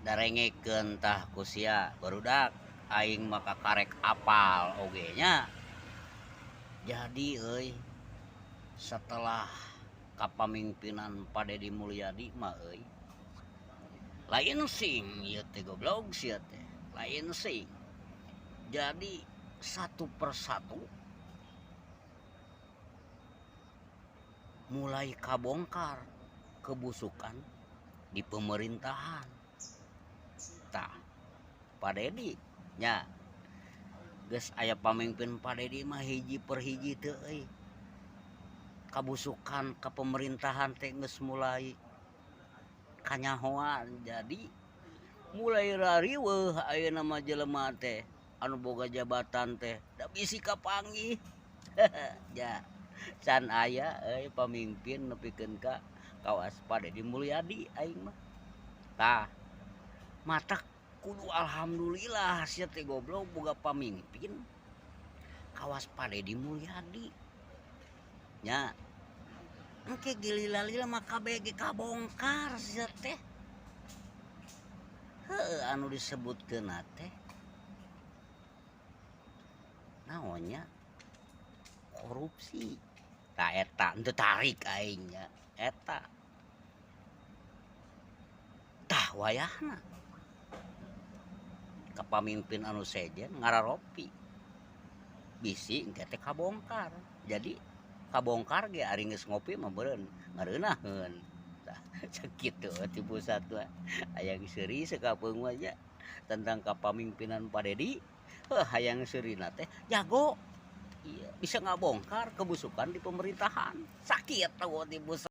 darengekeun tah ku sia barudak aing maka karek apal oge nya. Jadi euy setelah kapamimpinan Pak Deddy Mulyadi mah euy lain sing ieu teh goblok sia teh lain sing. Jadi satu persatu mulai kabongkar kebusukan di pemerintahan. Tah, Pak Deddy nya geus aya pamimpin Pak Deddy mah hiji per hiji teu euy. Kabusukan ka pemerintahan teh geus mulai kanyahoan. Jadi mulai rariweuh ayeuna mah jelema teh anu boga jabatan teh da bisi kapanggih. Ya, can aya euy pamimpin nepikeun ka kawas Pak Deddy Mulyadi aing mah. Tah, mata kudu alhamdulillah sia teh goblok boga pamimpin kawas Pak Deddy Mulyadi. Nya, engke gilila-lila mah kabeh ge kabongkar sia teh. Heuh anu disebutkeun teh naonnya korupsi. Tah eta henteu tarik aing nya eta. Tah wayahna kapamimpin anu sejen ngararopi bisi engke teh kabongkar. Jadi kabongkar ge ari geus ngopi mah beureun ngareunahkeun. Tah sakitu ti pusat mah hayang seuri sakapeung mah nya tentang kapamimpinan Pak Deddy. Hayang seurina teh jago. Iya, bisa ngabongkar kebusukan di pemerintahan. Sakit tahu ti pusat.